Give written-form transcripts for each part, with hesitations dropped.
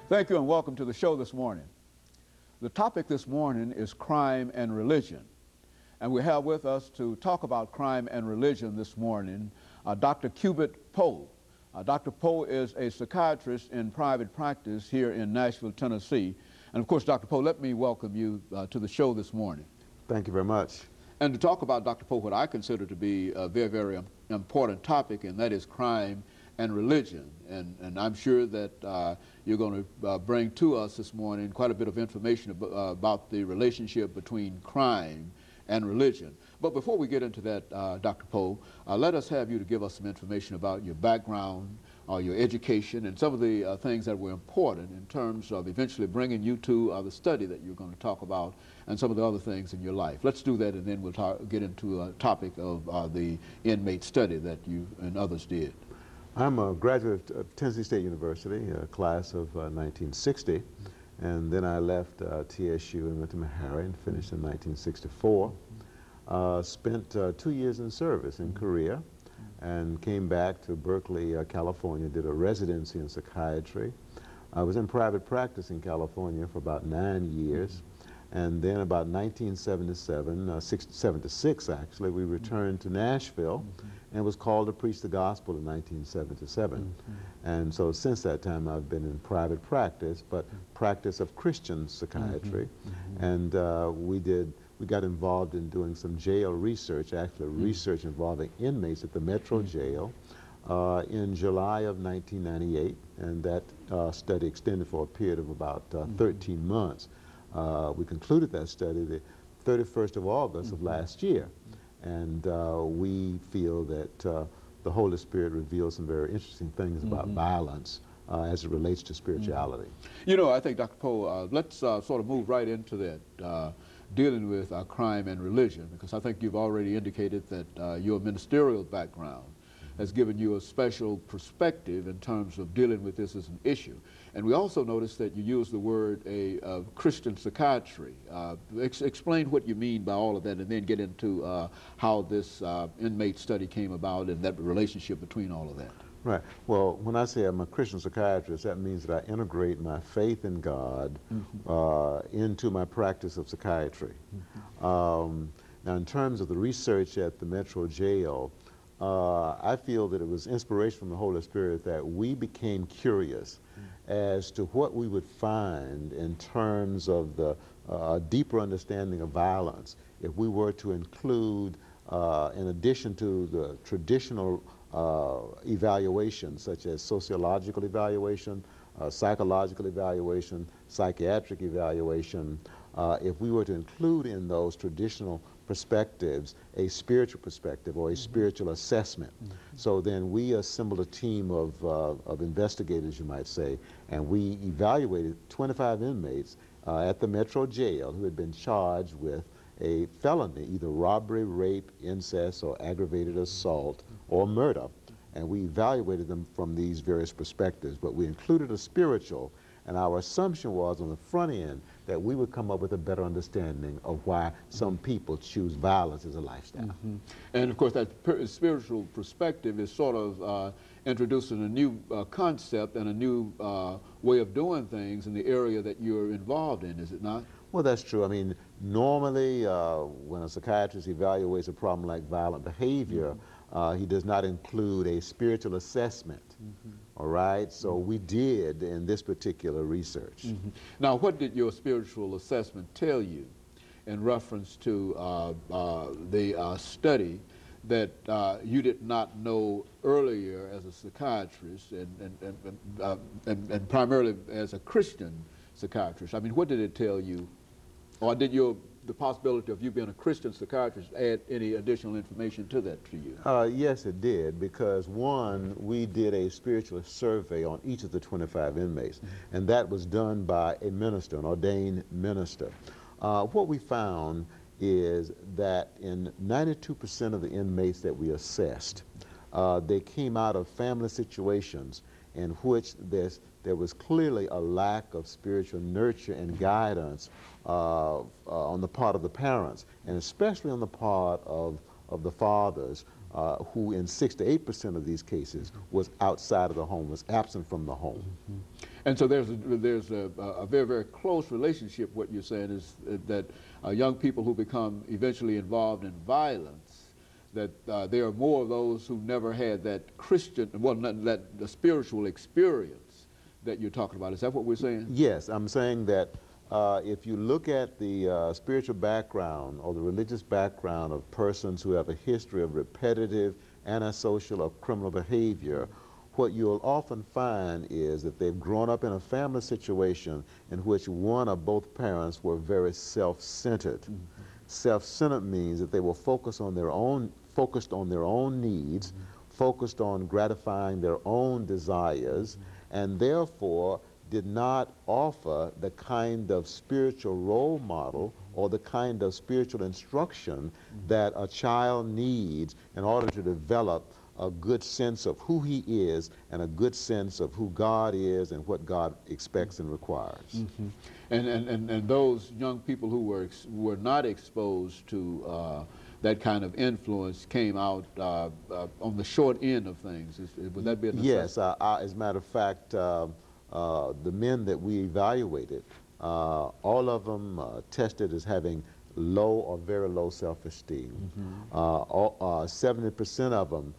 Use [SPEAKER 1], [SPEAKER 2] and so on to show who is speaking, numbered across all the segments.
[SPEAKER 1] Thank you and welcome to the show this morning. The topic this morning is crime and religion. And we have with us to talk about crime and religion this morning Dr. CPoe1. Dr. CPoe1 is a psychiatrist in private practice here in Nashville, Tennessee. And of course, Dr. CPoe1, let me welcome you to the show this morning.
[SPEAKER 2] Thank you very much.
[SPEAKER 1] And to talk about, Dr. CPoe1, what I consider to be a very, very important topic, and that is crime and religion. And I'm sure that you're going to bring to us this morning quite a bit of information about the relationship between crime and religion. But before we get into that, Dr. CPoe1, let us have you to give us some information about your background, your education, and some of the things that were important in terms of eventually bringing you to the study that you're going to talk about and some of the other things in your life. Let's do that, and then we'll get into a topic of the inmate study that you and others did.
[SPEAKER 2] I'm a graduate of Tennessee State University, class of 1960, and then I left TSU and went to Meharry and finished in 1964. Spent 2 years in service in Korea and came back to Berkeley, California, did a residency in psychiatry. I was in private practice in California for about 9 years. And then about 1977, 76 actually, we returned to Nashville and was called to preach the gospel in 1977. And so since that time I've been in private practice, but practice of Christian psychiatry. And we got involved in doing some jail research, actually research involving inmates at the Metro Jail in July of 1998. And that study extended for a period of about 13 months. We concluded that study the 31st of August of last year, and we feel that the Holy Spirit reveals some very interesting things about violence as it relates to spirituality.
[SPEAKER 1] You know, I think, Dr. CPoe1, let's sort of move right into that, dealing with crime and religion, because I think you've already indicated that your ministerial background has given you a special perspective in terms of dealing with this as an issue. And we also noticed that you use the word Christian psychiatry. Explain what you mean by all of that, and then get into how this inmate study came about and that relationship between all of that.
[SPEAKER 2] Right. Well, when I say I'm a Christian psychiatrist, that means that I integrate my faith in God into my practice of psychiatry. Now, in terms of the research at the Metro Jail, I feel that it was inspiration from the Holy Spirit that we became curious as to what we would find in terms of the deeper understanding of violence if we were to include, in addition to the traditional evaluations such as sociological evaluation, psychological evaluation, psychiatric evaluation, if we were to include in those traditional perspectives a spiritual perspective or a spiritual assessment. So then we assembled a team of investigators, you might say, and we evaluated 25 inmates at the Metro Jail who had been charged with a felony, either robbery, rape, incest, or aggravated assault or murder. And we evaluated them from these various perspectives, but we included a spiritual, and our assumption was on the front end that we would come up with a better understanding of why some people choose violence as a lifestyle.
[SPEAKER 1] And of course that spiritual perspective is sort of introducing a new concept and a new way of doing things in the area that you're involved in, is it not?
[SPEAKER 2] Well, that's true. I mean, normally when a psychiatrist evaluates a problem like violent behavior, he does not include a spiritual assessment. All right, so we did in this particular research.
[SPEAKER 1] Now, what did your spiritual assessment tell you in reference to the study that you did not know earlier as a psychiatrist and primarily as a Christian psychiatrist? I mean, what did it tell you? Or did the possibility of you being a Christian psychiatrist add any additional information to that to you?
[SPEAKER 2] Yes, it did, because one, we did a spiritual survey on each of the 25 inmates, and that was done by a minister, an ordained minister. What we found is that in 92% of the inmates that we assessed, they came out of family situations in which there was clearly a lack of spiritual nurture and guidance on the part of the parents, and especially on the part of the fathers, who in 6 to 8% of these cases was outside of the home, was absent from the home.
[SPEAKER 1] And so there's a very, very close relationship. What you're saying is that young people who become eventually involved in violence, that there are more of those who never had that Christian, well, that the spiritual experience that you're talking about. Is that what we're saying?
[SPEAKER 2] Yes, I'm saying that if you look at the spiritual background or the religious background of persons who have a history of repetitive, antisocial, or criminal behavior, what you'll often find is that they've grown up in a family situation in which one or both parents were very self-centered. Mm-hmm. Self-centered means that they were focused on their own needs, mm-hmm. focused on gratifying their own desires, mm-hmm. and therefore did not offer the kind of spiritual role model or the kind of spiritual instruction that a child needs in order to develop a good sense of who he is and a good sense of who God is and what God expects and requires.
[SPEAKER 1] Mm-hmm. And those young people who were not exposed to that kind of influence came out on the short end of things. Would that be a necessity?
[SPEAKER 2] Yes. As a matter of fact, the men that we evaluated, all of them tested as having low or very low self-esteem. Mm-hmm. 70% of them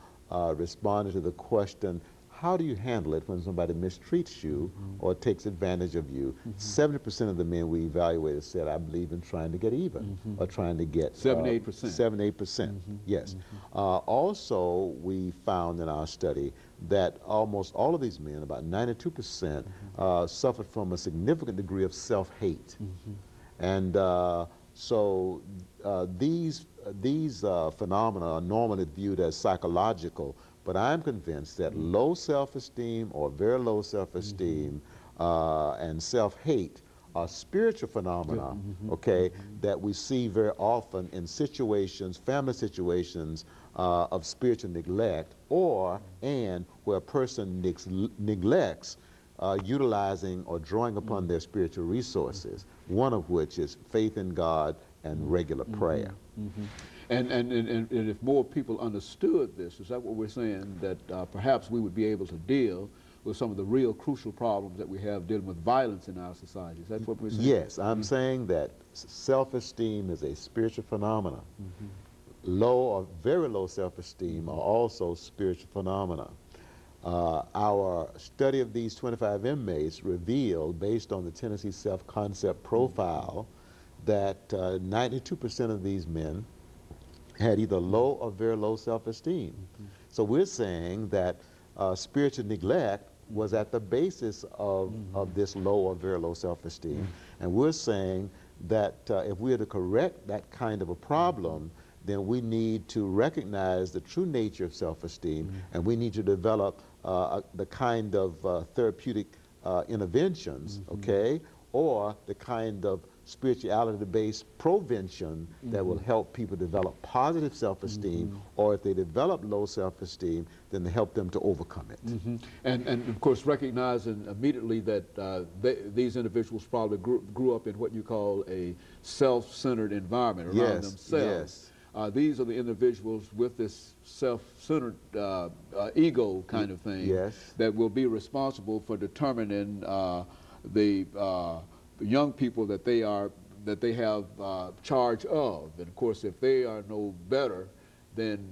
[SPEAKER 2] responded to the question, how do you handle it when somebody mistreats you mm-hmm. or takes advantage of you? 70% of the men we evaluated said, I believe in trying to get even mm-hmm. or trying to get
[SPEAKER 1] 7-8%.
[SPEAKER 2] 7-8%, mm-hmm. yes. Mm-hmm. Also, we found in our study that almost all of these men, about 92%, mm-hmm. Suffered from a significant degree of self-hate. Mm-hmm. And so these phenomena are normally viewed as psychological, but I'm convinced that mm-hmm. low self-esteem or very low self-esteem mm-hmm. And self-hate are spiritual phenomena, mm-hmm. okay, mm-hmm. that we see very often in situations, family situations of spiritual neglect, or and where a person neglects utilizing or drawing upon mm-hmm. their spiritual resources, one of which is faith in God and regular mm-hmm. prayer.
[SPEAKER 1] Mm-hmm. And if more people understood this, is that what we're saying, that perhaps we would be able to deal with some of the real crucial problems that we have dealing with violence in our society? Is that what we're saying?
[SPEAKER 2] Yes, I'm mm-hmm. saying that self-esteem is a spiritual phenomenon. Mm-hmm. Low or very low self-esteem mm-hmm. are also spiritual phenomena. Our study of these 25 inmates revealed, based on the Tennessee Self-Concept Profile, that 92% of these men had either low or very low self-esteem. Mm-hmm. So we're saying that spiritual neglect was at the basis of, mm-hmm. of this low or very low self-esteem. Mm-hmm. And we're saying that if we are to correct that kind of a problem, then we need to recognize the true nature of self-esteem, mm-hmm. and we need to develop the kind of therapeutic interventions, mm-hmm. okay, or the kind of spirituality-based prevention mm-hmm. that will help people develop positive self-esteem, mm-hmm. or if they develop low self-esteem, then to help them to overcome it.
[SPEAKER 1] Mm-hmm. And of course recognizing immediately that these individuals probably grew up in what you call a self-centered environment around
[SPEAKER 2] yes,
[SPEAKER 1] themselves.
[SPEAKER 2] Yes.
[SPEAKER 1] These are the individuals with this self-centered ego kind of thing
[SPEAKER 2] yes.
[SPEAKER 1] that will be responsible for determining the young people that they have charge of. And of course, if they are no better than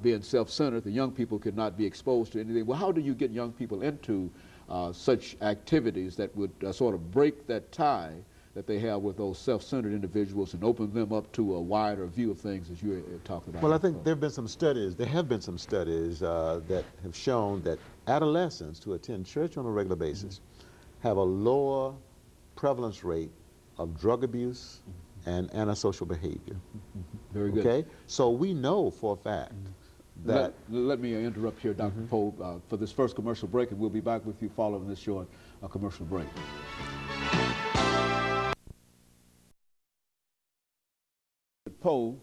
[SPEAKER 1] being self-centered, the young people could not be exposed to anything. Well, how do you get young people into such activities that would sort of break that tie that they have with those self-centered individuals and open them up to a wider view of things, as you were talking about?
[SPEAKER 2] Well, I think there have been some studies that have shown that adolescents who attend church on a regular basis mm-hmm. have a lower prevalence rate of drug abuse mm-hmm. and antisocial behavior.
[SPEAKER 1] Mm-hmm. Very good.
[SPEAKER 2] Okay? So we know for a fact mm-hmm. that...
[SPEAKER 1] Let me interrupt here, Dr. Mm-hmm. Poe, for this first commercial break, and we'll be back with you following this short commercial break. Poe,